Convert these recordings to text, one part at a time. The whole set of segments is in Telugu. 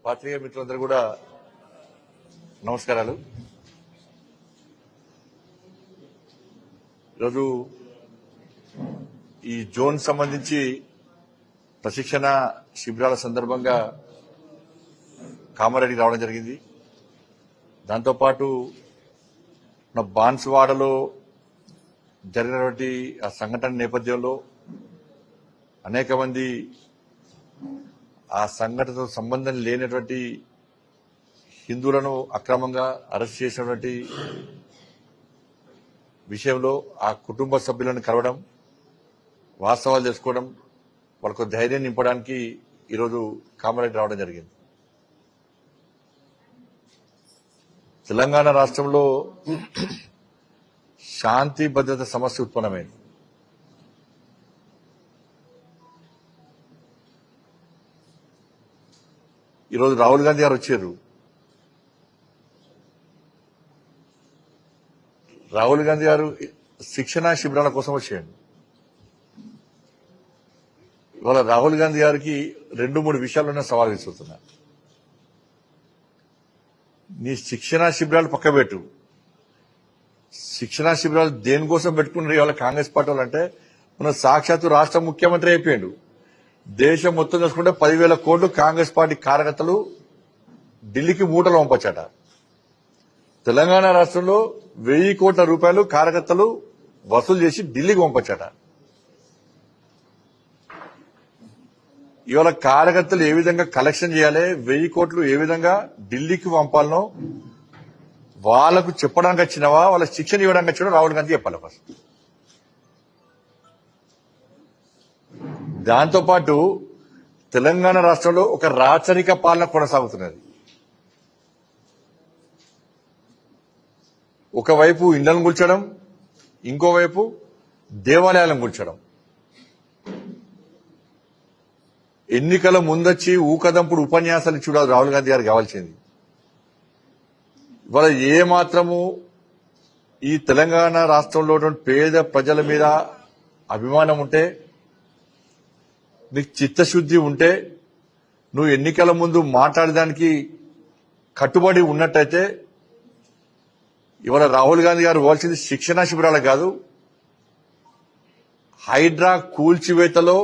పాత్రికేయ మిత్రులందరూ కూడా నమస్కారాలు. ఈరోజు ఈ జోన్ సంబంధించి ప్రశిక్షణ శిబిరాల సందర్భంగా కామారెడ్డికి రావడం జరిగింది. దాంతోపాటు మన బాన్సువాడలో జరిగినటువంటి ఆ సంఘటన నేపథ్యంలో అనేక మంది ఆ సంఘటనతో సంబంధం లేనటువంటి హిందువులను అక్రమంగా అరెస్ట్ చేసినటువంటి విషయంలో ఆ కుటుంబ సభ్యులను కలవడం, వాస్తవాలు తెలుసుకోవడం, వాళ్ళకు ధైర్యం నింపడానికి ఈరోజు కామారెడ్డి రావడం జరిగింది. తెలంగాణ రాష్ట్రంలో శాంతి భద్రత సమస్య ఉత్పన్నమైంది. ఈరోజు రాహుల్ గాంధీ గారు వచ్చారు. రాహుల్ గాంధీ గారు శిక్షణా శిబిరాల కోసం వచ్చాడు. ఇవాళ రాహుల్ గాంధీ గారికి 2-3 విషయాల్లోనే సవాల్ విసురుతున్నా. నీ శిక్షణా శిబిరాలు పక్కబెట్టు. శిక్షణా శిబిరాలు దేనికోసం పెట్టుకున్నారు ఇవాళ కాంగ్రెస్ పార్టీ వాళ్ళు అంటే, మన సాక్షాత్తు రాష్ట్ర ముఖ్యమంత్రి అయిపోయాడు. దేశం మొత్తం చూసుకుంటే 10,000 కోట్లు కాంగ్రెస్ పార్టీ కార్యకర్తలు ఢిల్లీకి మూటలు పంపొచ్చట. తెలంగాణ రాష్ట్రంలో 1,000 కోట్ల రూపాయలు కార్యకర్తలు వసూలు చేసి ఢిల్లీకి పంపొచ్చట. ఇవాళ కార్యకర్తలు ఏ విధంగా కలెక్షన్ చేయాలి, 1,000 కోట్లు ఏ విధంగా ఢిల్లీకి పంపాలనో వాళ్లకు చెప్పడానికి వచ్చినవా, వాళ్ళ శిక్షణ ఇవ్వడానికి వచ్చినా రాహుల్ గాంధీ చెప్పాలి ఫస్ట్. దాంతోపాటు తెలంగాణ రాష్ట్రంలో ఒక రాచరిక పాలన కొనసాగుతున్నది. ఒకవైపు ఇళ్లను కూల్చడం, ఇంకోవైపు దేవాలయాలను కూల్చడం. ఎన్నికల ముందొచ్చి ఊకదంపుడు ఉపన్యాసాలు చూడాలి రాహుల్ గాంధీ గారికి కావాల్సింది. ఇవాళ ఏ మాత్రము ఈ తెలంగాణ రాష్ట్రంలో పేద ప్రజల మీద అభిమానం ఉంటే, నీకు చిత్తశుద్ధి ఉంటే, నువ్వు ఎన్నికల ముందు మాట్లాడడానికి కట్టుబడి ఉన్నట్టయితే ఇవాళ రాహుల్ గాంధీ గారు పోవాల్సింది శిక్షణా శిబిరాలకు కాదు, హైడ్రా కూల్చివేతలో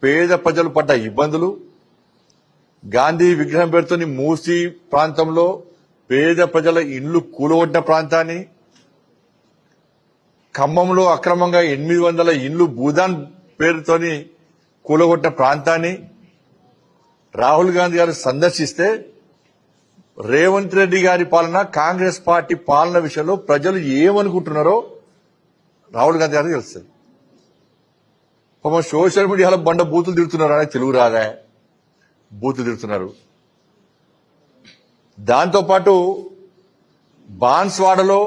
పేద ప్రజలు పడ్డ ఇబ్బందులు, గాంధీ విగ్రహం పేరుతో మూసీ ప్రాంతంలో పేద ప్రజల ఇళ్లు కూలగొట్టిన ప్రాంతాన్ని, ఖమ్మంలో అక్రమంగా 800 ఇళ్లు భూదాన్ పేరుతోని కూలగొట్టిన ప్రాంతాన్ని రాహుల్ గాంధీ గారు సందర్శిస్తే రేవంత్ రెడ్డి గారి పాలన, కాంగ్రెస్ పార్టీ పాలన విషయంలో ప్రజలు ఏమనుకుంటున్నారో రాహుల్ గాంధీ గారికి తెలుస్తుంది. సోషల్ మీడియాలో బండ బూతులు తిడుతున్నారు, అని తెలుగు రాదా, బూతులు తిడుతున్నారు. దాంతోపాటు బాన్స్వాడలో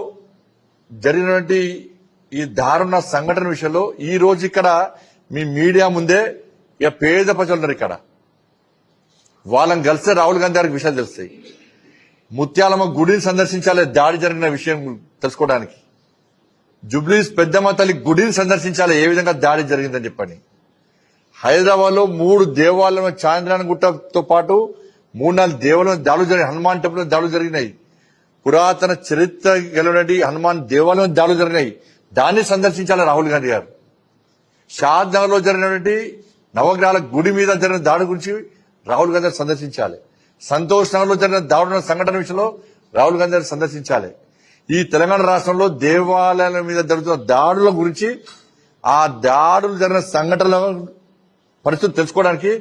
జరిగినటువంటి ఈ దారుణ సంఘటన విషయంలో ఈ రోజు ఇక్కడ మీ మీడియా ముందే ఇక పేద ప్రజలు ఉన్నారు. ఇక్కడ వాళ్ళని కలిస్తే రాహుల్ గాంధీ గారికి విషయాలు తెలుస్తాయి. ముత్యాలమ్మ గుడిని సందర్శించాలి దాడి జరిగిన విషయం తెలుసుకోవడానికి. జుబ్లీస్ పెద్దమ్మ తల్లి గుడిని సందర్శించాలి ఏ విధంగా దాడి జరిగిందని చెప్పని. హైదరాబాద్ లో 3 దేవాలయం, చాంద్రాయణ గుట్టతో పాటు 3-4 దేవాలయం దాడులు జరిగినాయి. హనుమాన్ టెంపుల్ దాడులు జరిగినాయి. పురాతన చరిత్ర గెలవనటి హనుమాన్ దేవాలయం దాడులు జరిగినాయి. దాన్ని సందర్శించాలి రాహుల్ గాంధీ గారు. షాద్ నగర్ లో జరిగినటువంటి నవగ్రహాల గుడి మీద జరిగిన దాడి గురించి రాహుల్ గాంధీ గారు సందర్శించాలి. సంతోష్ నగర్ లో జరిగిన దారుణ సంఘటన విషయంలో రాహుల్ గాంధీ గారు సందర్శించాలి. ఈ తెలంగాణ రాష్ట్రంలో దేవాలయాల మీద జరుగుతున్న దాడుల గురించి, ఆ దాడులు జరిగిన సంఘటనల పరిస్థితి తెలుసుకోవడానికి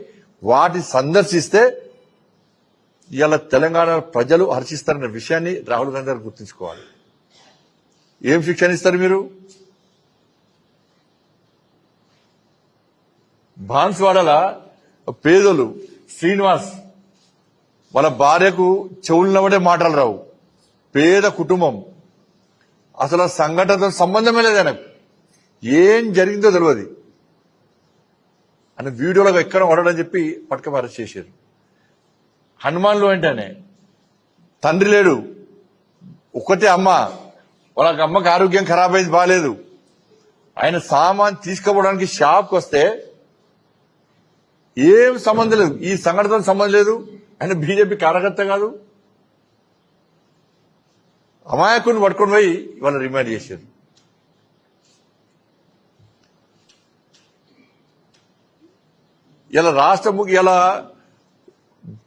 వాటి సందర్శిస్తే ఇవాళ తెలంగాణ ప్రజలు హర్షిస్తారన్న విషయాన్ని రాహుల్ గాంధీ గారు గుర్తుంచుకోవాలి. ఏం శిక్షణ ఇస్తారు మీరు? బాన్స్వాడల పేదలు శ్రీనివాస్ వాళ్ళ భార్యకు చెవులున్నబడే మాటలు రావు, పేద కుటుంబం, అసలు ఆ సంఘటనతో సంబంధమే లేదు. ఆయనకు ఏం జరిగిందో తెలియదు అని వీడియోలో ఎక్కడ పడడని చెప్పి పట్టుక అరెస్ట్ చేశారు. హనుమాన్లో ఏంటనే తండ్రి లేడు, ఒక్కటే అమ్మ, వాళ్ళకి అమ్మకి ఆరోగ్యం ఖరాబ్ అయింది, బాగాలేదు. ఆయన సామాన్ తీసుకుపోవడానికి షాప్కి వస్తే ఏం సంబంధం లేదు, ఈ సంఘటనతో సంబంధం లేదు, ఆయన బీజేపీ కార్యకర్త కాదు. అమాయకుని పట్టుకొని పోయి ఇవాళ రిమాండ్ చేశారు. ఇలా ఇలా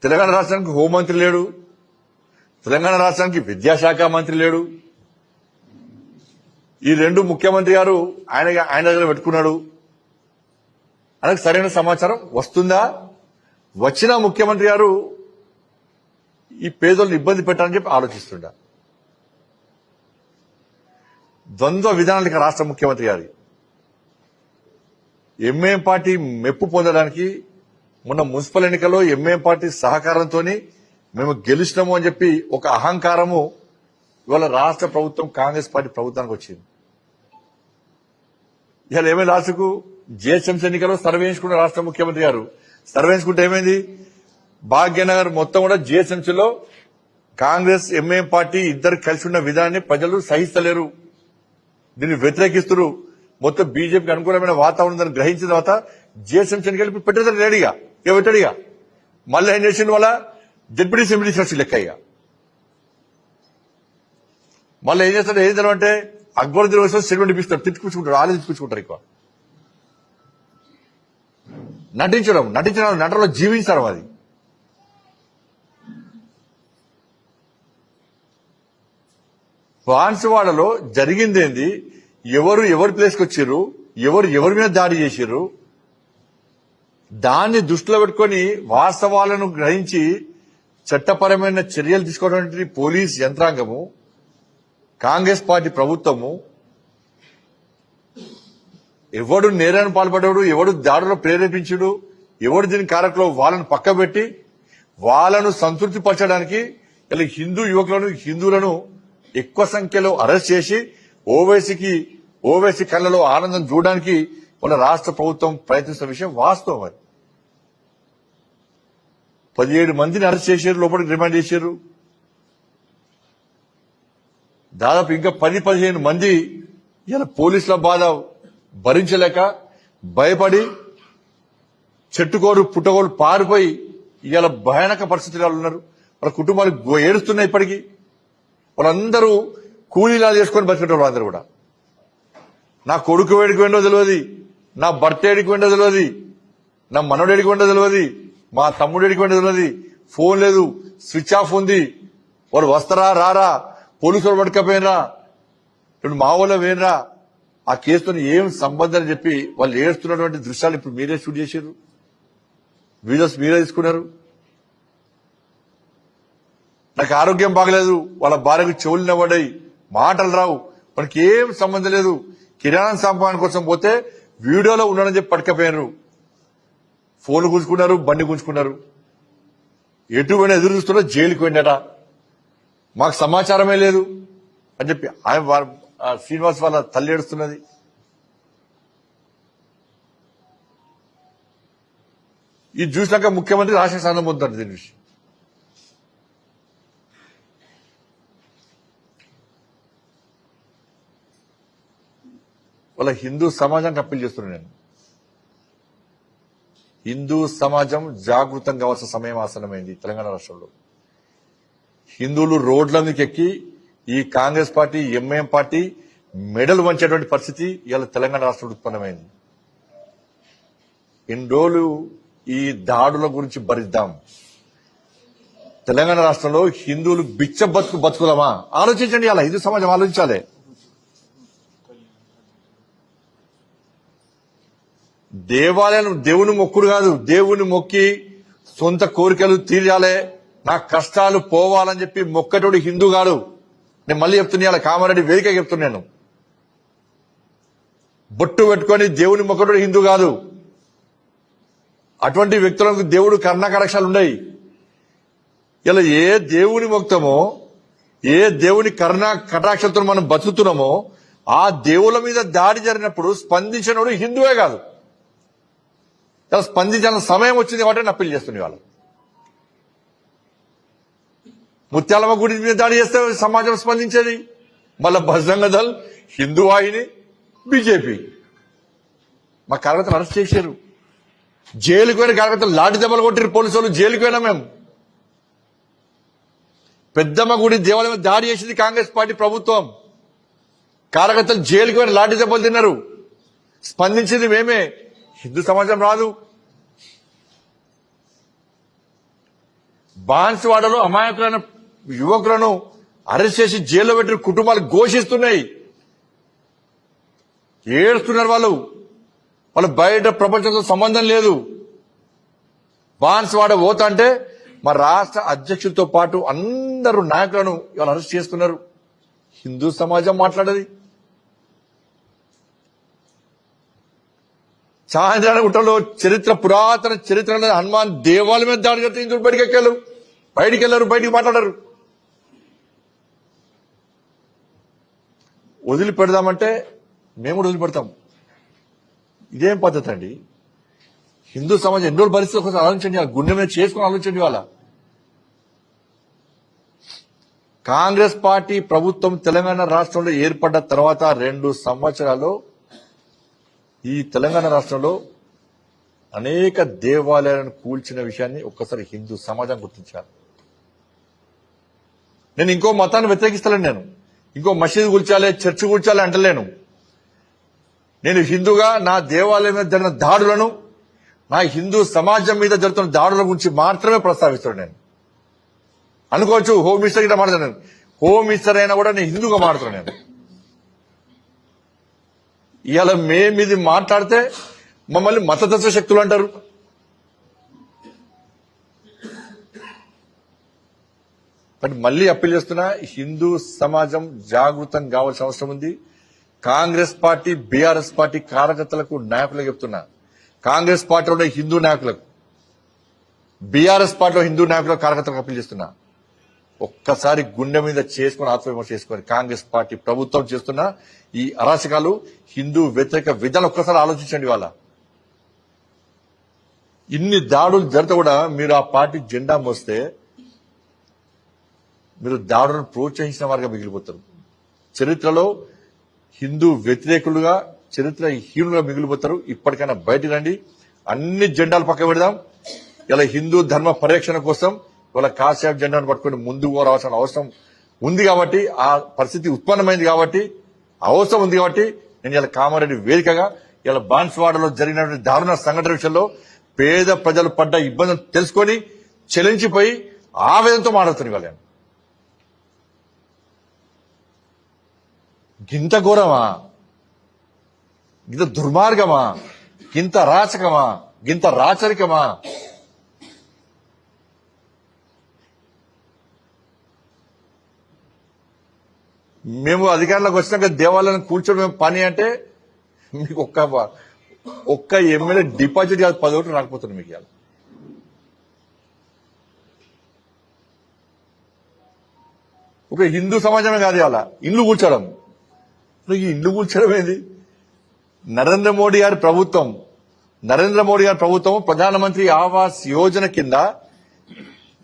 తెలంగాణ రాష్ట్రానికి హోంమంత్రి లేడు, తెలంగాణ రాష్ట్రానికి విద్యాశాఖ మంత్రి లేడు. ఈ రెండు ముఖ్యమంత్రి గారు ఆయన దగ్గర పెట్టుకున్నాడు. ఆయనకు సరైన సమాచారం వస్తుందా? వచ్చిన ముఖ్యమంత్రి గారు ఈ పేదోళ్ళని ఇబ్బంది పెట్టాలని చెప్పి ఆలోచిస్తుండా. ద్వంద్వ విధానాలు రాష్ట్ర ముఖ్యమంత్రి గారి ఎంఐఎం పార్టీ మెప్పు పొందడానికి మొన్న మున్సిపల్ ఎన్నికల్లో ఎంఐఎం పార్టీ సహకారంతో మేము గెలిచినాము అని చెప్పి ఒక అహంకారము ఇవాళ రాష్ట్ర ప్రభుత్వం కాంగ్రెస్ పార్టీ ప్రభుత్వానికి వచ్చింది. ఇవాళ ఏమైంది? లాస్ట్కు జిహెచ్ఎంసీ ఎన్నికల్లో సర్వే వేయించుకున్న రాష్ట్ర ముఖ్యమంత్రి గారు సర్వే వేయించుకుంటే ఏమైంది? భాగ్యనగర్ మొత్తం కూడా జిహెచ్ఎంసీలో కాంగ్రెస్ ఎంఐఎం పార్టీ ఇద్దరు కలిసి ఉన్న విధానాన్ని ప్రజలు సహిస్తలేరు, దీన్ని వ్యతిరేకిస్తున్నారు. మొత్తం బీజేపీకి అనుకూలమైన వాతావరణం గ్రహించిన తర్వాత జిహెచ్ఎంసీ ఎన్నికలు పెట్టేదారు రెడీగా పెట్టడిగా. మళ్ళీ ఏం చేసిన వల్ల డిప్యూటీ అసెంబ్లీ సర్చ్ లెక్క ఇక మళ్ళీ ఏం చేస్తాడు? ఏం అంటే అక్బరుద్దీన్ వస్తే స్టేట్మెంట్ ఇప్పిస్తారు, తిట్టుకుంటారు, ఆలోచించుకుంటారు. ఎక్కువ నటించడం నటనలో జీవించడం. అది బాన్సువాడలో జరిగిందేంది? ఎవరి ప్లేస్కి వచ్చారు, ఎవరి మీద దాడి చేశారు, దాన్ని దృష్టిలో పెట్టుకుని వాస్తవాలను గ్రహించి చట్టపరమైన చర్యలు తీసుకోవడానికి పోలీస్ యంత్రాంగము, కాంగ్రెస్ పార్టీ ప్రభుత్వము, ఎవడు నేరాన్ని పాల్పడ్డాడు, ఎవడు దాడిలో ప్రేరేపించుడు, ఎవడు దీని కారకులో వాళ్ళను పక్కబెట్టి వాళ్ళను సంతృప్తి పరచడానికి ఇలా హిందువులను ఎక్కువ సంఖ్యలో అరెస్ట్ చేసి ఓవైసీ కళ్ళలో ఆనందం చూడడానికి మన రాష్ట్ర ప్రభుత్వం ప్రయత్నిస్తున్న విషయం వాస్తవం. అది 17 మందిని అరెస్ట్ చేశారు, లోపలికి రిమాండ్ చేశారు. దాదాపు ఇంకా 10-15 మంది ఇలా పోలీసుల బాధ భరించలేక భయపడి చెట్టుకోడు పుట్టగోడు పారిపోయి ఇవాళ భయానక పరిస్థితులు ఉన్నారు. వాళ్ళ కుటుంబాలు ఏడుస్తున్నాయి. ఇప్పటికీ వాళ్ళందరూ కూలీలా చేసుకొని బతికేటోళ్ళు. అందరూ కూడా నా కొడుకు వేడికి వెండో తెలియదు, నా భర్త ఏడికి వెండో తెలియదు, నా మనోడేడికి వెండో తెలియదు, మా తమ్ముడేడికి వెండో తెలియదు, ఫోన్ లేదు, స్విచ్ ఆఫ్ ఉంది. వాడు వస్తారా రారా, పోలీసులు పట్టుకపోయినరా, ఇప్పుడు మా వాళ్ళ వేనరా, ఆ కేసుతో ఏం సంబంధం అని చెప్పి వాళ్ళు ఏడుస్తున్నటువంటి దృశ్యాలు ఇప్పుడు మీరే షూట్ చేశారు, వీడియోస్ మీరే తీసుకున్నారు. నాకు ఆరోగ్యం బాగలేదు, వాళ్ళ భార్యకు చెవులు నవ్వడాయి, మాటలు రావు, మనకి ఏం సంబంధం లేదు. కిరాణా సామాన్ కోసం పోతే వీడియోలో ఉన్నాడని చెప్పి పట్టుకపోయారు, ఫోన్ గుంజుకున్నారు, బండి గుంజుకున్నారు. ఎటువంటి ఎదురు చూస్తున్నా జైలుకి వెళ్ళాట, మాకు సమాచారమే లేదు అని చెప్పి శ్రీనివాస్ వాళ్ళ తల్లి ఏడుస్తున్నది. ఇది చూసినాక ముఖ్యమంత్రి రాష్ట్ర స్థానం పొందుతాడు. దీని విషయం వాళ్ళ హిందూ సమాజానికి అప్పీల్ చేస్తున్నాను నేను. హిందూ సమాజం జాగృతం కావాల్సిన సమయం ఆసనమైంది. తెలంగాణ రాష్ట్రంలో హిందువులు రోడ్ల మీదకి ఎక్కి ఈ కాంగ్రెస్ పార్టీ ఎంఐఎం పార్టీ మెడలు వంచేటువంటి పరిస్థితి ఇవాళ తెలంగాణ రాష్ట్రంలో ఉత్పన్నమైంది. ఇన్ని రోజులు ఈ దాడుల గురించి భరిద్దాం. తెలంగాణ రాష్ట్రంలో హిందువులు బిచ్చ బతుకుదామా? ఆలోచించండి. అలా హిందూ సమాజం ఆలోచించాలి. దేవాలయం దేవుని మొక్కుడు కాదు, దేవుని మొక్కి సొంత కోరికలు తీరాలే, నా కష్టాలు పోవాలని చెప్పి మొక్కటోడు హిందూ కాదు. నేను మళ్ళీ చెప్తున్నా, కామారెడ్డి వేదిక చెప్తున్నాను, బొట్టు పెట్టుకొని దేవుని మొక్కటోడు హిందూ కాదు. అటువంటి వ్యక్తులకు దేవుడు కర్ణకటాక్షాలు ఉన్నాయి. ఇలా ఏ దేవుని మొక్తమో, ఏ దేవుని కటాక్షంతో మనం బతుకుతున్నామో ఆ దేవుల మీద దాడి జరిగినప్పుడు స్పందించినోడు హిందువే కాదు. ఇలా స్పందించాల్సిన సమయం వచ్చింది కాబట్టి అప్పీల్ చేస్తుంది. వాళ్ళు ముత్యాలమ్మ గుడి మీద దాడి చేస్తే సమాజం స్పందించేది. మళ్ళా బజరంగ దళ్, హిందూ వాహిని, బీజేపీ మా కార్యకర్తలు అరెస్ట్ చేశారు. జైలుకు పోయిన కార్యకర్తలు లాఠీ దెబ్బలు కొట్టారు పోలీసు వాళ్ళు. జైలుకు పోయినా మేము పెద్దమ్మ గుడి దేవాలయం మీద దాడి చేసింది కాంగ్రెస్ పార్టీ ప్రభుత్వం. కార్యకర్తలు జైలుకి పోయిన లాఠీ దెబ్బలు తిన్నారు. స్పందించింది మేమే. హిందూ సమాజం రాదు. బాన్సువాడలో అమాయకులైన యువకులను అరెస్ట్ చేసి జైల్లో పెట్టిన కుటుంబాలు ఘోషిస్తున్నాయి. ఏడుస్తున్నారు వాళ్ళు. వాళ్ళు బయట ప్రపంచంతో సంబంధం లేదు. బాన్సువాడ పోతా అంటే మా రాష్ట్ర అధ్యక్షులతో పాటు అందరూ నాయకులను ఇవాళ అరెస్ట్ చేస్తున్నారు. హిందూ సమాజం మాట్లాడేది. చాంద్రాయణగుట్టలో పురాతన చరిత్ర హనుమాన్ దేవాలయం మీద దాడి చేస్తే హిందువులు బయటికి వెళ్ళారు, బయటికి మాట్లాడారు. వదిలిపెడదామంటే మేము కూడా వదిలిపెడతాం. ఇదేం పద్ధతి అండి? హిందూ సమాజం ఎన్నో పరిస్థితుల కోసం ఆలోచించండి. గుండె మీద చేసుకుని ఆలోచించండి. వాళ్ళ కాంగ్రెస్ పార్టీ ప్రభుత్వం తెలంగాణ రాష్ట్రంలో ఏర్పడ్డ తర్వాత 2 సంవత్సరాల్లో ఈ తెలంగాణ రాష్ట్రంలో అనేక దేవాలయాలను కూల్చిన విషయాన్ని ఒక్కసారి హిందూ సమాజం గుర్తించాలి. నేను ఇంకో మతాన్ని వ్యతిరేకిస్తలేను. నేను ఇంకో మసీదు కూల్చాలి, చర్చి కూల్చాలి అంటలేను. నేను హిందూగా నా దేవాలయం మీద జరిగిన దాడులను, నా హిందూ సమాజం మీద జరుగుతున్న దాడుల గురించి మాత్రమే ప్రస్తావిస్తాను. నేను అనుకోవచ్చు హోమ్ మినిస్టర్ గిట్లా మాట్లాడతాను. హోమ్ మినిస్టర్ అయినా కూడా నేను హిందూగా మాట్లాడుతున్నాను. నేను ఇవాళ మేమిది మాట్లాడితే మమ్మల్ని మతతత్వ శక్తులు అంటారు. బట్ మళ్ళీ అప్పీల్ చేస్తున్నా, హిందూ సమాజం జాగృతం కావాల్సిన అవసరం ఉంది. కాంగ్రెస్ పార్టీ, బీఆర్ఎస్ పార్టీ కార్యకర్తలకు, నాయకులకు చెప్తున్నా, కాంగ్రెస్ పార్టీలో హిందూ నాయకులకు, బీఆర్ఎస్ పార్టీలో హిందూ నాయకులకు, కార్యకర్తలకు అప్పీల్ చేస్తున్నా, ఒక్కసారి గుండె మీద చేసుకుని ఆత్మవిమర్శ చేసుకుని కాంగ్రెస్ పార్టీ ప్రభుత్వం చేస్తున్న ఈ అరాచకాలు, హిందూ వ్యతిరేక విధానం ఒక్కసారి ఆలోచించండి. వాళ్ళ ఇన్ని దాడులు జరిగితే కూడా మీరు ఆ పార్టీ జెండా మోస్తే మీరు దాడులను ప్రోత్సహించిన వారిగా మిగిలిపోతారు. చరిత్రలో హిందూ వ్యతిరేకులుగా, చరిత్ర హీనులుగా మిగిలిపోతారు. ఇప్పటికైనా బయటకు రండి. అన్ని జెండాలు పక్క పెడదాం. ఇలా హిందూ ధర్మ పరిరక్షణ కోసం ఇవాళ కాశ్యాప్ జెండాను పట్టుకుని ముందుకు రావాల్సిన అవసరం ఉంది. కాబట్టి ఆ పరిస్థితి ఉత్పన్నమైంది, కాబట్టి అవసరం ఉంది. కాబట్టి నేను ఇలా కామారెడ్డి వేదికగా ఇలా బాన్సువాడలో జరిగినటువంటి దారుణ సంఘటన విషయంలో పేద ప్రజలు పడ్డ ఇబ్బందులు తెలుసుకొని చెలించిపోయి ఆవేదనతో మాట్లాడుతున్నారు. ఇవాళ గింత ఘోరమా, గింత దుర్మార్గమా, గింత రాచకమా, గింత రాచరికమా? మేము అధికారంలోకి వచ్చినాక దేవాలయాన్ని కూర్చోవడం పని అంటే మీకు ఒక్క ఎమ్మెల్యే డిపాజిట్ కాదు 10 ఓట్లు రాకపోతుంది మీకు. ఇవాళ ఒక హిందూ సమాజమే కాదు ఇవాళ ఇల్లు కూర్చోవడం. ఈ ఇల్లు కూర్చోవడం ఏంది? నరేంద్ర మోడీ గారి ప్రభుత్వం ప్రధానమంత్రి ఆవాస్ యోజన కింద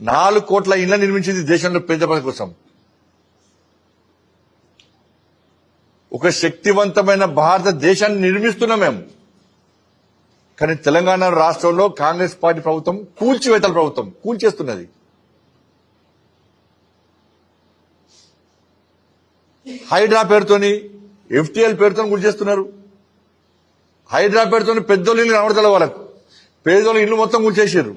4 కోట్ల ఇళ్ల నిర్మించింది దేశంలో పేద ప్రజల కోసం. ఒక శక్తివంతమైన భారతదేశాన్ని నిర్మిస్తున్నాం మేము. కానీ తెలంగాణ రాష్ట్రంలో కాంగ్రెస్ పార్టీ ప్రభుత్వం కూల్చివేతల ప్రభుత్వం, కూల్చేస్తున్నది. హైడ్రా పేరుతోని, ఎఫ్టీఎల్ పేరుతో కూల్చేస్తున్నారు. హైడ్రా పేరుతోని పెద్దోళ్ళు ఇల్లు కనబడతలే వాళ్ళకు. పేదోళ్ళు ఇల్లు మొత్తం కూల్చేసారు.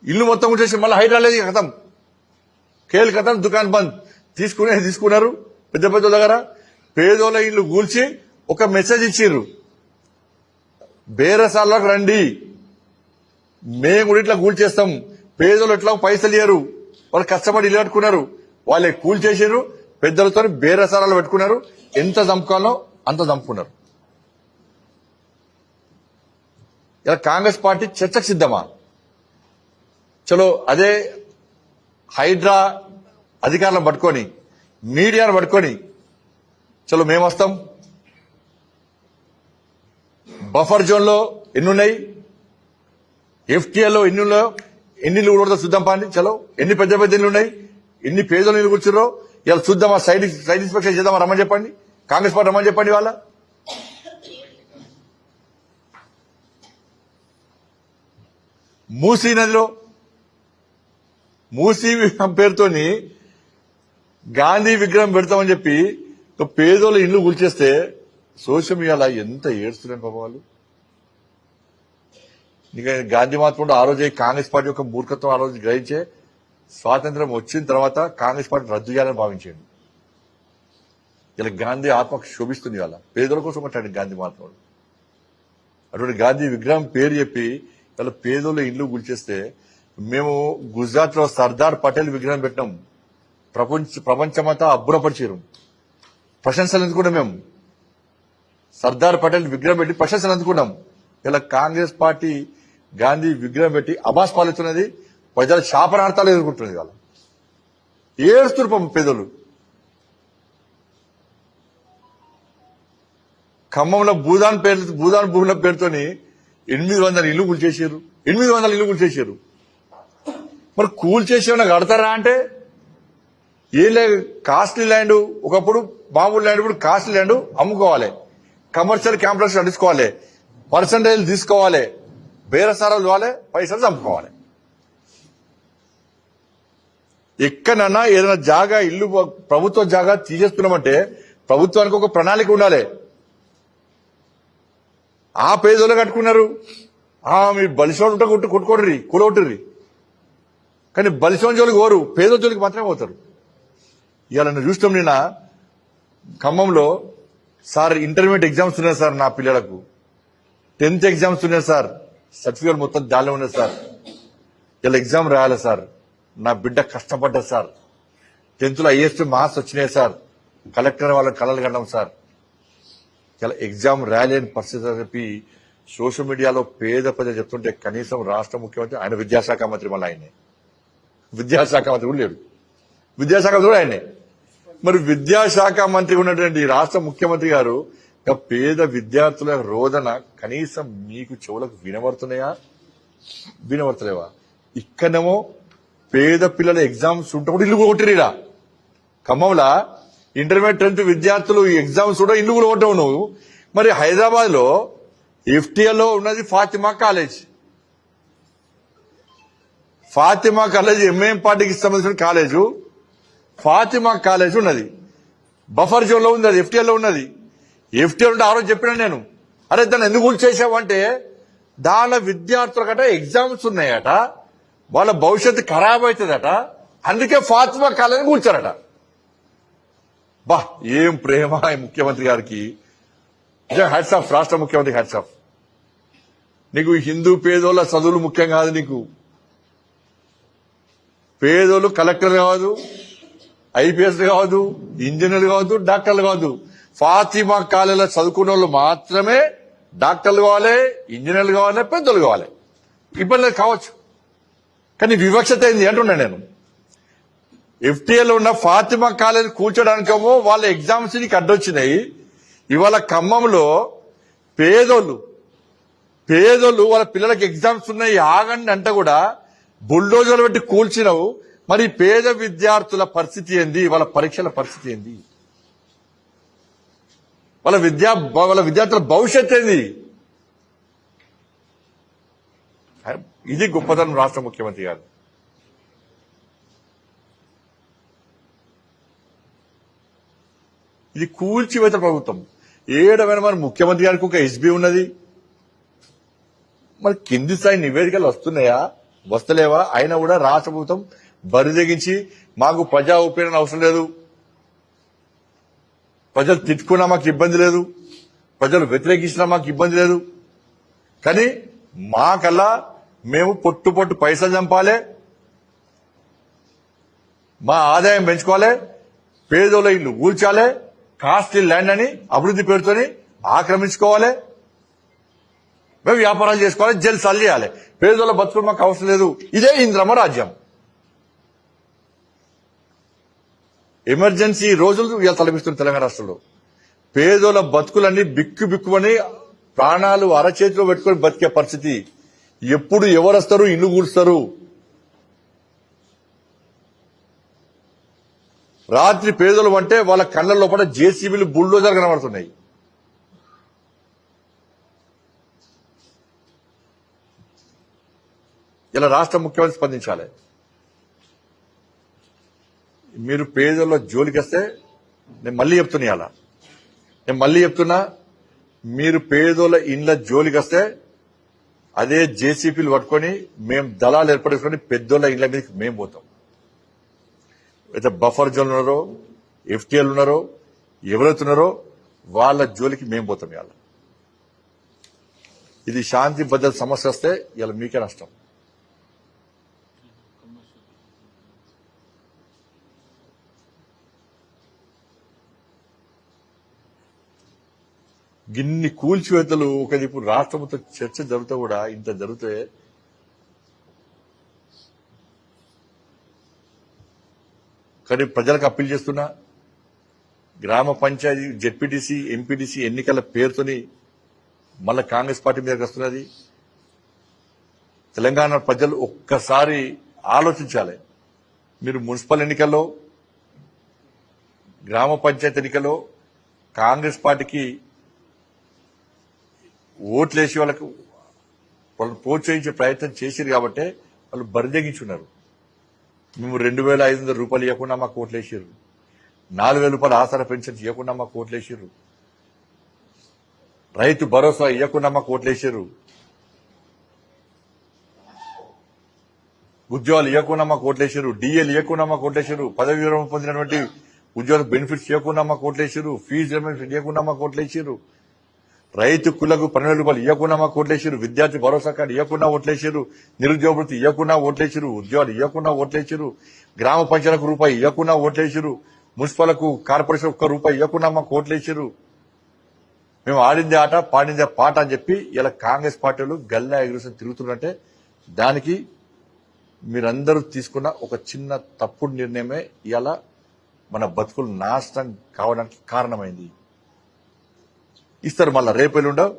ఇల్లు మొత్తం కూల్చేసి మళ్ళీ హైడ్రా లేదు, కథం, కేల్ కథం, దుకాన్ బంద్. తీసుకున్నారు పెద్ద పెద్ద దగ్గర. పేదోళ్ళ ఇల్లు కూల్చి ఒక మెసేజ్ ఇచ్చిర్రు, బేరసాలకు రండి, మేము కూడా ఇట్లా కూల్చేస్తాం. పేదోళ్ళు ఎట్లా పైసలు ఇయ్యరు, వాళ్ళు కష్టపడి ఇల్లు కట్టుకున్నారు, వాళ్ళే కూల్చేసారు. పెద్దలతో బేరసారాలు పెట్టుకున్నారు. ఎంత చంపుకోవాలో అంత చంపుకున్నారు. ఇలా కాంగ్రెస్ పార్టీ చర్చకు సిద్ధమా? చలో అదే హైడ్రా అధికారులను పట్టుకొని, మీడియాను పట్టుకొని, చలో మేము వస్తాం. బఫర్ జోన్ లో ఎన్నున్నాయి, ఎఫ్టీఎల్లో ఎన్ని ఇల్లు కూడా చూద్దాం పాండి. చలో ఎన్ని పెద్ద పెద్ద ఇల్లు ఉన్నాయి, ఎన్ని పేదలు ఇల్లు కూర్చున్నారో ఇలా చూద్దామా. సైడ్ ఇన్స్పెక్షన్ చేద్దామా, రమ్మని చెప్పండి. కాంగ్రెస్ పార్టీ రమ్మని చెప్పండి. వాళ్ళ మూసీ నదిలో మూసీ పేరుతోని గాంధీ విగ్రహం పెడతామని చెప్పి పేదోళ్ళ ఇల్లు కూల్చేస్తే సోషల్ మీడియాలో ఎంత ఏడుస్తున్నారు పాపం వాళ్ళు. ఇక గాంధీ మాత్రం ఆ రోజే కాంగ్రెస్ పార్టీ యొక్క మూర్ఖత్వం ఆ రోజు గ్రహించే స్వాతంత్రం వచ్చిన తర్వాత కాంగ్రెస్ పార్టీ రద్దు చేయాలని భావించాడు. ఇలా గాంధీ ఆత్మకు శోభిస్తుంది. వాళ్ళ పేదల కోసం మాట్లాడి గాంధీ మాత్రం అటువంటి గాంధీ విగ్రహం పేరు చెప్పి వాళ్ళ పేదోళ్ళ ఇల్లు కూల్చేస్తే మేము గుజరాత్ లో సర్దార్ పటేల్ విగ్రహం పెట్టినాం. ప్రపంచమంతా అబ్బురపరిచారు. ప్రశంసలు అందుకున్నాం. మేము సర్దార్ పటేల్ విగ్రహం పెట్టి ప్రశంసలు అందుకున్నాం. ఇలా కాంగ్రెస్ పార్టీ గాంధీ విగ్రహం పెట్టి అబాస్ పాలిస్తున్నది. ప్రజల శాపనార్థాలు ఎదుర్కొంటున్నది. వాళ్ళ ఏడుస్తున్నారు పాపం పేదోళ్ళు. ఖమ్మంలో భూదాన్ భూముల పేరుతోని 800 ఇల్లు కూల్చేసారు. 800 ఇల్లు కూల్చేసారు. మరి కూల్చేసేమన్నా కడతారా అంటే ఏం లేదు. కాస్ట్లీ ల్యాండ్ ఒకప్పుడు మామూలు ల్యాండ్ ఇప్పుడు కాస్ట్లీ ల్యాండ్ అమ్ముకోవాలి. కమర్షియల్ కాంప్లెక్స్ నడుచుకోవాలి. పర్సంటేజ్ తీసుకోవాలి. బేరసారాలు ఇవ్వాలి. పైసలు చంపుకోవాలి. ఎక్కడన్నా ఏదైనా జాగా ఇల్లు ప్రభుత్వ జాగా తీసేస్తున్నామంటే ప్రభుత్వానికి ఒక ప్రణాళిక ఉండాలి. ఆ పేదోళ్ళు కట్టుకున్నారు. మీరు బలిసోడు ఉంటే కొట్టుకోడ్రి కూడగొట్టుర్రి. కానీ బలిసోని జోలికి పోరు, పేదోళ్ళ జోలికి మాత్రమే పోతారు. ఇవాళ నేను చూస్తాం. నిన్న ఖమ్మంలో సార్ ఇంటర్మీడియట్ ఎగ్జామ్స్ ఉన్నాయి సార్, నా పిల్లలకు 10th ఎగ్జామ్స్ ఉన్నాయి సార్, సర్టిఫికేట్ మొత్తం దానిలో ఉన్నాయి సార్, ఇలా ఎగ్జామ్ రాయాలి సార్, నా బిడ్డ కష్టపడ్డా సార్, 10th లో హైయెస్ట్ మార్క్స్ వచ్చినాయి సార్, కలెక్టర్ వాళ్ళకి కలలు కన్నాం సార్, ఇలా ఎగ్జామ్ రాయలేని పరిస్థితి అని చెప్పి సోషల్ మీడియాలో పేద ప్రజలు చెప్తుంటే కనీసం రాష్ట్ర ముఖ్యమంత్రి, ఆయన విద్యాశాఖ మంత్రి, మళ్ళీ ఆయనే విద్యాశాఖ మంత్రి కూడా లేడు. విద్యాశాఖ మంత్రి కూడా ఆయనే. మరి విద్యాశాఖ మంత్రి ఉన్నటువంటి రాష్ట్ర ముఖ్యమంత్రి గారు పేద విద్యార్థుల రోదన కనీసం మీకు చెవులకు వినబడుతున్నాయా? వినబడతలేవా? ఇక్కడనేమో పేద పిల్లల ఎగ్జామ్స్ ఉంటే ఇల్లు కొట్టిరా. ఖమ్మంలో ఇంటర్మీడియట్ 10th విద్యార్థులు ఎగ్జామ్స్ కూడా ఇల్లు కూడా కొట్టవు నువ్వు. మరి హైదరాబాద్ లో ఎఫ్టీఎల్లో ఉన్నది Fatima college. Fatima college MAM పార్టీకి సంబంధించిన కాలేజు. ఫాతిమా కాలేజ్ ఉన్నది బఫర్ జోన్ లో ఉంది. అది ఎఫ్టీఎల్లో ఉన్నది. ఎఫ్టీఎల్ ఉంటే ఆ రోజు చెప్పినా నేను, అరే దాన్ని ఎందుకు చేసావంటే దాని విద్యార్థుల గట ఎగ్జామ్స్ ఉన్నాయట, వాళ్ళ భవిష్యత్తు ఖరాబ్ అవుతుందట, అందుకే ఫాతిమా కాలేజ్ కూర్చారట. బా ఏం ప్రేమ ముఖ్యమంత్రి గారికి. హ్యాట్స్ ఆఫ్, రాష్ట్ర ముఖ్యమంత్రి హ్యాట్స్ ఆఫ్. నీకు హిందూ పేదోళ్ళ చదువులు ముఖ్యం కాదు. నీకు పేదోళ్ళు కలెక్టర్ కావద్దు, ఐపీఎస్ కావద్దు, ఇంజనీర్లు కావద్దు, డాక్టర్లు కావద్దు. ఫాతిమా కాలేజీలో చదువుకున్న వాళ్ళు మాత్రమే డాక్టర్లు కావాలి, ఇంజనీర్లు కావాలి, పెద్దలు కావాలి. ఇబ్బంది కావచ్చు, కానీ వివక్షత అయింది అంటున్నా నేను. ఎఫ్టీఏలో ఉన్న ఫాతిమా కాలేజ్ కూర్చోడానికేమో వాళ్ళ ఎగ్జామ్స్ నీకు అడ్డొచ్చినాయి. ఇవాళ ఖమ్మంలో పేదోళ్ళు వాళ్ళ పిల్లలకి ఎగ్జామ్స్ ఉన్నాయి ఆగండి అంటే కూడా బుల్డోజర్లు పెట్టి కూల్చినవు. మరి పేద విద్యార్థుల పరిస్థితి ఏంది? వాళ్ళ పరీక్షల పరిస్థితి ఏంది? వాళ్ళ విద్యార్థుల భవిష్యత్ ఏంది? ఇది గొప్పతనం రాష్ట్ర ముఖ్యమంత్రి గారు. ఇది కూల్చివేత ప్రభుత్వం. ఏడవైనా మరి ముఖ్యమంత్రి గారికి ఒక ఎస్బీ ఉన్నది. మరి కింది స్థాయి నివేదికలు వస్తున్నాయా, వస్తలేవా? అయినా కూడా రాష్ట్ర ప్రభుత్వం బరిదెగించి మాకు ప్రజా ఉపయోగం అవసరం లేదు, ప్రజలు తిట్టుకున్నా మాకు ఇబ్బంది లేదు, ప్రజలు వ్యతిరేకించినా మాకు ఇబ్బంది లేదు, కానీ మాకల్లా మేము పొట్టు పైసలు చంపాలి, మా ఆదాయం పెంచుకోవాలి, పేదోళ్ళ ఇల్లు కూల్చాలి, కాస్ట్లీ ల్యాండ్ అని అభివృద్ధి పేరుతోని ఆక్రమించుకోవాలి, మేము వ్యాపారాలు చేసుకోవాలి, జల్సాలు చేయాలి, పేదోళ్ళ బతుకులు మాకు అవసరం లేదు. ఇదే ఇంద్రమ్మ రాజ్యం. ఎమర్జెన్సీ రోజులు ఇలా తలపిస్తుంది తెలంగాణ రాష్ట్రంలో. పేదోళ్ళ బతుకులన్నీ బిక్కుమని ప్రాణాలు అరచేతిలో పెట్టుకుని బతికే పరిస్థితి. ఎప్పుడు ఎవరు వస్తారు, ఇల్లు కూలుస్తారు. రాత్రి పేదలు అంటే వాళ్ళ కళ్ళ లోపల జేసీబీలు బుల్డోజర్ కనబడుతున్నాయి. ఇలా రాష్ట్ర ముఖ్యమంత్రి స్పందించాలి. మీరు పేదల జోలికి వస్తే నేను మళ్ళీ చెప్తున్నా మీరు పేదోళ్ళ ఇండ్ల జోలికి వస్తే అదే జేసీపీలు పట్టుకొని మేము దళాలు ఏర్పడుకొని పెద్దోళ్ళ ఇండ్ల మీదకి మేము పోతాం. అయితే బఫర్ జోన్ ఉన్నారో ఎఫ్టీఎల్ ఉన్నారో ఎవరైతున్నారో వాళ్ళ జోలికి మేము పోతాం. ఇవాళ ఇది శాంతి భద్రత సమస్య వస్తే ఇవాళ మీకే నష్టం. గిన్ని కూల్చివేతలు ఒక ఇప్పుడు రాష్ట్రంతో చర్చ జరుగుతూ కూడా ఇంత జరిగితే కానీ ప్రజలకు అప్పీల్ చేస్తున్నా, గ్రామ పంచాయతీ జెడ్పీటీసీ ఎంపీటీసీ ఎన్నికల పేరుతోని మళ్ళా కాంగ్రెస్ పార్టీ మీదకి వస్తున్నది. తెలంగాణ ప్రజలు ఒక్కసారి ఆలోచించాలి. మీరు మున్సిపల్ ఎన్నికల్లో గ్రామ పంచాయతీ ఎన్నికల్లో కాంగ్రెస్ పార్టీకి ఓట్లేసి వాళ్ళకు ప్రోత్సహించే ప్రయత్నం చేశారు కాబట్టి వాళ్ళు బరిదెగించున్నారు. మేము 2,500 రూపాయలు ఇవ్వకుండా మాకు ఓట్లేసారు, 4,000 రూపాయలు ఆసరా పెన్షన్ ఇవ్వకుండా మాకు ఓట్లేసారు, రైతు భరోసా ఇవ్వకుండా మాకు ఓట్లేసారు, ఉద్యోగాలు ఇవ్వకుండా మాకు ఓట్లేసారు, డిఎల్ ఇవ్వకుండా మాకు ఓట్లేసారు, పదవి విరమణ పొందినటువంటి ఉద్యోగ బెనిఫిట్స్ ఇవ్వకుండా మాకు ఓట్లేసారు, ఫీజు రియంబర్స్మెంట్ ఇవ్వకుండా మాకు ఓట్లేసారు, రైతు కులకు 12,000 రూపాయలు ఇవ్వకుండా మాకు ఓట్లేసారు, విద్యార్థి భరోసా కార్డు ఇవ్వకుండా ఓట్లేసారు, నిరుద్యోగ వృత్తి ఇవ్వకుండా ఓట్లేసారు, ఉద్యోగాలు ఇవ్వకుండా ఓట్లేసారు, గ్రామ పంచాయతీలకు రూపాయి ఇవ్వకుండా ఓట్లేసారు, మున్సిపల్కు కార్పొరేషన్ ₹1 ఇవ్వకుండా మాకు ఓట్లేసారు. మేము ఆడిందే ఆట పాడిందే పాట అని చెప్పి ఇలా కాంగ్రెస్ పార్టీలు గల్లా ఎగురుసని తిరుగుతున్నారంటే దానికి మీరందరూ తీసుకున్న ఒక చిన్న తప్పుడు నిర్ణయమే ఇలా మన బతుకులు నాశనం కావడానికి కారణమైంది. ఇస్తారు మళ్ళా రేపు ఎల్లుండవు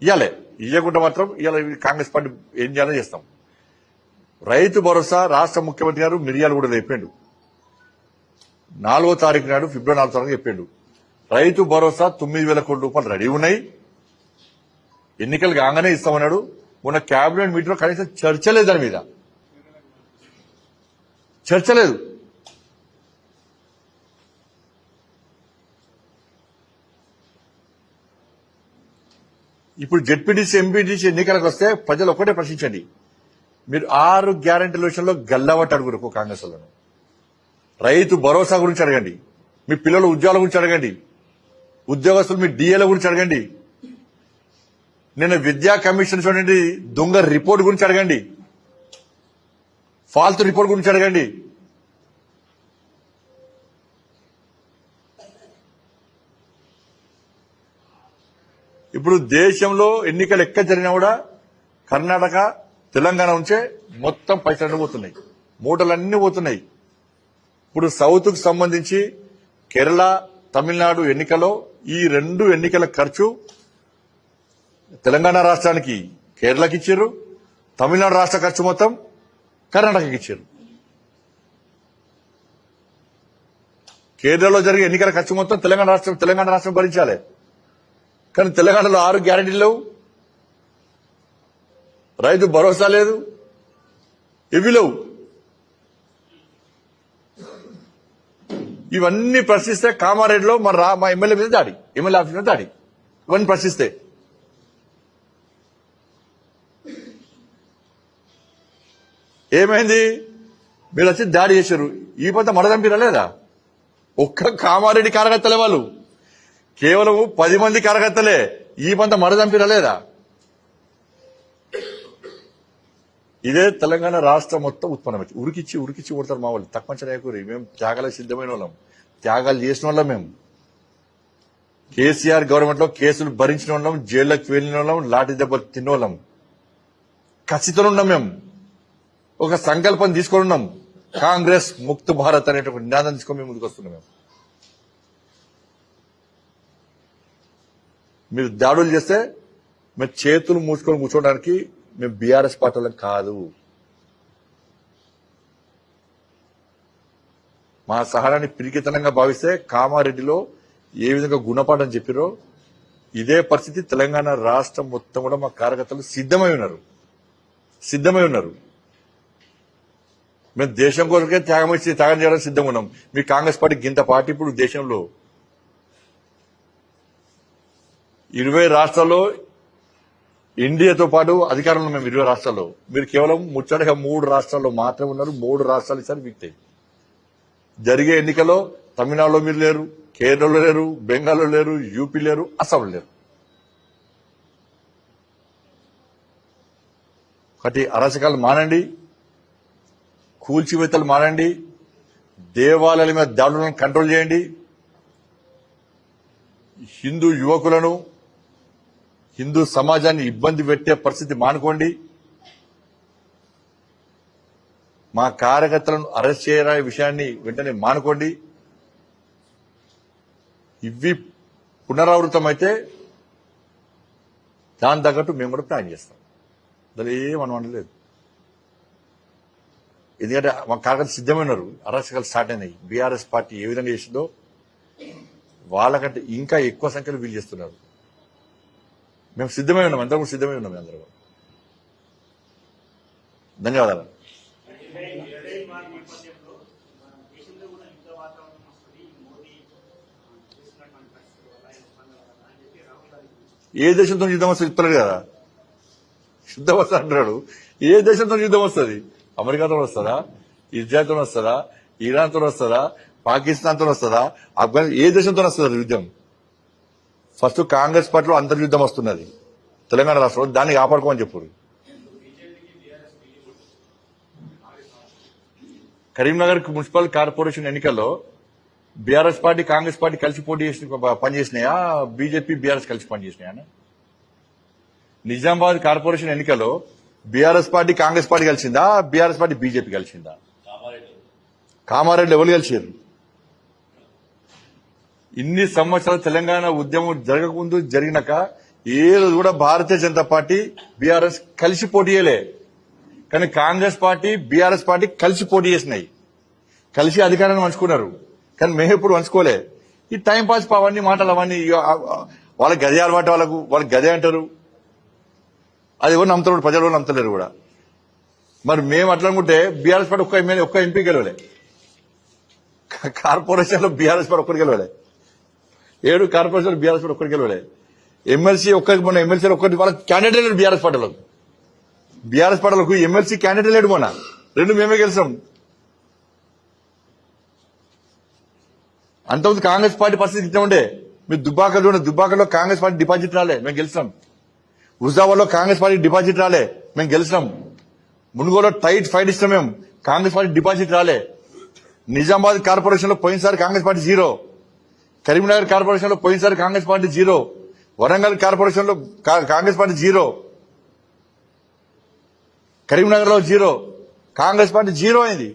ఇవ్వలే, ఇవ్వకుండా మాత్రం ఇవాళ కాంగ్రెస్ పార్టీ ఏం చేయాలో చేస్తాం. రైతు భరోసా రాష్ట్ర ముఖ్యమంత్రి గారు మిర్యాలు కూడా చెప్పిండు, 4వ తారీఖు నాడు ఫిబ్రవరి 4వ తారీఖు చెప్పిండు రైతు భరోసా 9,000 కోట్ల రూపాయలు రెడీ ఉన్నాయి, ఎన్నికలు కాగానే ఇస్తామన్నాడు. మొన్న కేబినెట్ మీటింగ్ లో కనీసం చర్చ లేదు, దాని మీద చర్చ లేదు. ఇప్పుడు జెడ్పీటీసీ ఎంపీటీసీ ఎన్నికలకు వస్తే ప్రజలు ఒకటే ప్రశ్నించండి, మీరు 6 గ్యారంటీల విషయంలో గల్లావట్టు అడుగురు కాంగ్రెస్ వాళ్ళను. రైతు భరోసా గురించి అడగండి, మీ పిల్లల ఉద్యోగాల గురించి అడగండి, ఉద్యోగస్తులు మీ డిఏల గురించి అడగండి, నిన్న విద్యా కమిషన్ చూడండి దొంగ రిపోర్ట్ గురించి అడగండి, ఫాల్తు రిపోర్ట్ గురించి అడగండి. ఇప్పుడు దేశంలో ఎన్నికలు ఎక్కడ జరిగినా కూడా కర్ణాటక తెలంగాణ నుంచే మొత్తం పైసలు పోతున్నాయి, మూటలన్నీ పోతున్నాయి. ఇప్పుడు సౌత్ కు సంబంధించి కేరళ తమిళనాడు ఎన్నికలో ఈ 2 ఎన్నికల ఖర్చు తెలంగాణ రాష్ట్రానికి కేరళకి ఇచ్చారు, తమిళనాడు రాష్ట్ర ఖర్చు మొత్తం కర్ణాటకకి ఇచ్చారు. కేరళలో జరిగే ఎన్నికల ఖర్చు మొత్తం తెలంగాణ రాష్ట్రం భరించాలి. కానీ తెలంగాణలో 6 గ్యారెంటీలు లేవు, రైతు భరోసా లేదు, ఇవి లేవు. ఇవన్నీ ప్రశ్నిస్తే కామారెడ్డిలో మా ఎమ్మెల్యే మీద దాడి, ఎమ్మెల్యే ఆఫీస్ మీద దాడి, ఇవన్నీ ప్రశ్నిస్తే ఏమైంది? మీరు వచ్చి దాడి చేశారు. ఈ పంత మడదంపిరా లేదా? ఒక్క కామారెడ్డి కార్యకర్తలే వాళ్ళు, కేవలం 10 మంది కార్యకర్తలే ఈ పంత మడదంపిరా లేదా? ఇదే తెలంగాణ రాష్ట్రం మొత్తం ఉత్పన్నమైంది. ఉరికిచ్చి కొడతారు మా వాళ్ళు. తక్కువ చేయకూరి, మేము త్యాగాలకు సిద్ధమైన వాళ్ళం, త్యాగాలు చేసిన వాళ్ళం. మేము కేసీఆర్ గవర్నమెంట్ లో కేసులు భరించిన వాళ్ళం, జైళ్లకు వెళ్లిన వాళ్ళం, లాఠీ దెబ్బలు తిన్నోళ్ళం. ఖచ్చితంగా ఉన్నాం. మేము ఒక సంకల్పం తీసుకొని ఉన్నాం, కాంగ్రెస్ ముక్త భారత్ అనేటువంటి నినాదం తీసుకొని మేము ముందుకు వస్తున్నాం. మీరు దాడులు చేస్తే మేము చేతులు మూసుకొని కూర్చోవడానికి మేము బీఆర్ఎస్ పార్టీలకు కాదు. మా సహనాన్ని పిరికితనంగా భావిస్తే కామారెడ్డిలో ఏ విధంగా గుణపాఠం చెప్పారో ఇదే పరిస్థితి తెలంగాణ రాష్ట్రం మొత్తం కూడా మా కార్యకర్తలు సిద్ధమై ఉన్నారు. మేము దేశం కోసమే త్యాగం చేయడానికి సిద్ధంగా ఉన్నాం. మీ కాంగ్రెస్ పార్టీ గింత పార్టీ ఇప్పుడు దేశంలో 20 రాష్ట్రాల్లో ఇండియాతో పాటు అధికారంలో మేము 20 రాష్ట్రాల్లో, మీరు కేవలం ముచ్చటగా 3 రాష్ట్రాల్లో మాత్రమే ఉన్నారు. 3 రాష్ట్రాలు ఈసారి వీక్తాయి. జరిగే ఎన్నికల్లో తమిళనాడులో మీరు లేరు, కేరళలో లేరు, బెంగాల్లో లేరు, యూపీ లేరు, అస్సాంలో లేరు. ఒకటి అరాచకాలు మానండి, కూల్చివేతలు మానండి, దేవాలయాల మీద దాడులను కంట్రోల్ చేయండి, హిందూ యువకులను హిందూ సమాజాన్ని ఇబ్బంది పెట్టే పరిస్థితి మానుకోండి, మా కార్యకర్తలను అరెస్ట్ చేయరా విషయాన్ని వెంటనే మానుకోండి. ఇవి పునరావృతమైతే దాని తగ్గట్టు మేము కూడా ప్లాన్ చేస్తాం. దాని ఏమనం అనలేదు. ఎందుకంటే మా కార్యకర్తలు సిద్ధమైనారు. అరాచకాలు స్టార్ట్ అయినాయి. బీఆర్ఎస్ పార్టీ ఏ విధంగా చేసిందో వాళ్ళకంటే ఇంకా ఎక్కువ సంఖ్యలో వీలు చేస్తున్నారు. మేము సిద్ధమై ఉన్నాం, అందరం కూడా సిద్ధమై ఉన్నాం. అందరూ ధన్యవాదాలు. ఏ దేశంతో యుద్ధం వస్తుంది చెప్తలేడు కదా. యుద్ధం వస్తా అంటున్నాడు. ఏ దేశంతో యుద్ధం వస్తుంది? అమెరికాతో వస్తుందా, ఇజ్రాయల్తో వస్తుందా, ఇరాన్తో వస్తుందా, పాకిస్తాన్తో వస్తుందా, ఆఫ్ఘనిస్తాన్, ఏ దేశంతో వస్తుంది యుద్ధం? ఫస్ట్ కాంగ్రెస్ పార్టీలో అంతర్యుద్ధం వస్తున్నది తెలంగాణ రాష్ట్రంలో, దాన్ని కాపాడుకోమని చెప్పారు. కరీంనగర్ మున్సిపల్ కార్పొరేషన్ ఎన్నికల్లో బీఆర్ఎస్ పార్టీ కాంగ్రెస్ పార్టీ కలిసి పోటీ చేసి పనిచేసినాయా, బీజేపీ బీఆర్ఎస్ కలిసి పనిచేసినాయా? నిజామాబాద్ కార్పొరేషన్ ఎన్నికల్లో బీఆర్ఎస్ పార్టీ కాంగ్రెస్ పార్టీ కలిసిందా, బీఆర్ఎస్ పార్టీ బీజేపీ కలిసిందా? కామారెడ్డి ఎవరు కలిసారు? ఇన్ని సంవత్సరాలు తెలంగాణ ఉద్యమం జరగకముందు జరిగినాక ఏ రోజు కూడా భారతీయ జనతా పార్టీ బీఆర్ఎస్ కలిసి పోటీ చేయలే. కానీ కాంగ్రెస్ పార్టీ బీఆర్ఎస్ పార్టీ కలిసి పోటీ చేసినాయి, కలిసి అధికారాన్ని పంచుకున్నారు. కానీ మేము ఎప్పుడు పంచుకోలే. ఈ టైం పాస్ అవన్నీ మాటలు అవన్నీ వాళ్ళకి గదే అలవాటు, వాళ్ళకి గదే అంటారు. అది ఎవరు నమ్ముతారు? ప్రజలు ఎవరు నమ్ముతలేరు కూడా. మరి మేము అట్లా అనుకుంటే బీఆర్ఎస్ పార్టీ ఒక్క ఎంపీ గెలవలే. కార్పొరేషన్ లో బీఆర్ఎస్ పార్టీ ఒక్కరు గెలవలే. 7 కార్పొరేషన్ బీఆర్ఎస్ పార్టీ ఒక్కరు గెలవలే. ఎమ్మెల్సీ మొన్న ఎమ్మెల్సీ ఒక్కటి వాళ్ళకి క్యాండిడేట్ లేడు. బీఆర్ఎస్ పార్టీలకు ఎమ్మెల్సీ క్యాండిడేట్ లేడు. మొన్న 2 మేమే గెలిచాం. అంతకుముందు కాంగ్రెస్ పార్టీ పరిస్థితి ఇట్లా ఉండే. మీరు దుబ్బాకలో కాంగ్రెస్ పార్టీ డిపాజిట్ రాలే, మేము గెలిచాం. హుజాబాద్లో కాంగ్రెస్ పార్టీ డిపాజిట్ రాలే, మేము గెలిచినాం. మునుగోలో టైట్ ఫైట్ ఇస్తాం మేము, కాంగ్రెస్ పార్టీ డిపాజిట్ రాలే. నిజామాబాద్ కార్పొరేషన్ లో పోయినసారి కాంగ్రెస్ పార్టీ 0, కరీంనగర్ కార్పొరేషన్ లో పోయినసారి కాంగ్రెస్ పార్టీ 0, వరంగల్ కార్పొరేషన్ లో కాంగ్రెస్ పార్టీ 0, కరీంనగర్ లో 0, కాంగ్రెస్ పార్టీ 0 అయింది.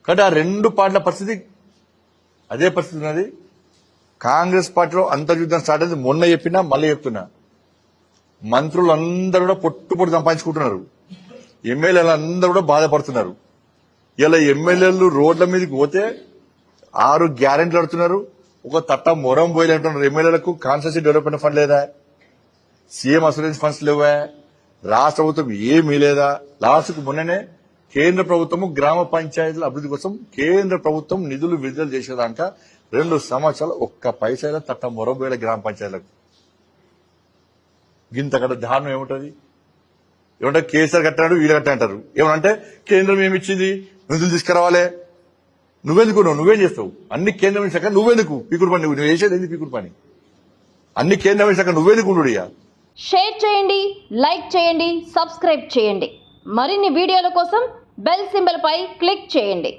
కాబట్టి ఆ 2 పార్టీల పరిస్థితి అదే పరిస్థితి ఉన్నది. కాంగ్రెస్ పార్టీలో అంతర్యుద్ధం స్టార్ట్ అయింది. మొన్న చెప్పినా మళ్ళీ చెప్తున్నా, మంత్రులందరూ కూడా పొట్టు సంపాదించుకుంటున్నారు. ఎమ్మెల్యేలు అందరూ కూడా బాధపడుతున్నారు. ఇలా ఎమ్మెల్యేలు రోడ్ల మీదకి పోతే 6 గ్యారెంటీలు అడుతున్నారు. ఒక తట్ట మొరం పోయి అంటున్నారు. ఎమ్మెల్యేలకు కాన్స్టిట్యూన్సీ డెవలప్మెంట్ ఫండ్ లేదా, సీఎం అసూరెన్స్ ఫండ్స్ లేవా, రాష్ట్ర ప్రభుత్వం ఏమీ లేదా. లాస్ట్కు మొన్ననే కేంద్ర ప్రభుత్వము గ్రామ పంచాయతీల అభివృద్ధి కోసం కేంద్ర ప్రభుత్వం నిధులు విడుదల చేసేదాకా 2 సంవత్సరాలు ఒక్క పైసా తట్ట మొరబోయేల గ్రామ పంచాయతీలకు. గింతకడ దారుణం ఏముంటది? ఏమంటే కేసీఆర్ కట్టాడు, వీళ్ళు కట్టా అంటారు. ఏమనంటే కేంద్రం ఏమిచ్చింది, నిధులు తీసుకురావాలి. నువ్వేం చేస్తావు? అన్ని కేంద్రం ఇచ్చాక నువ్వెందుకు పీకుడు పని? నువ్వు చేసేది ఏంది పీకుడు పని? అన్ని కేంద్రం ఇచ్చాక నువ్వెందుకు ఉండు? షేర్ చేయండి, లైక్ చేయండి, సబ్స్క్రైబ్ చేయండి. మరిన్ని వీడియోల కోసం బెల్ సింబల్ పై క్లిక్ చేయండి.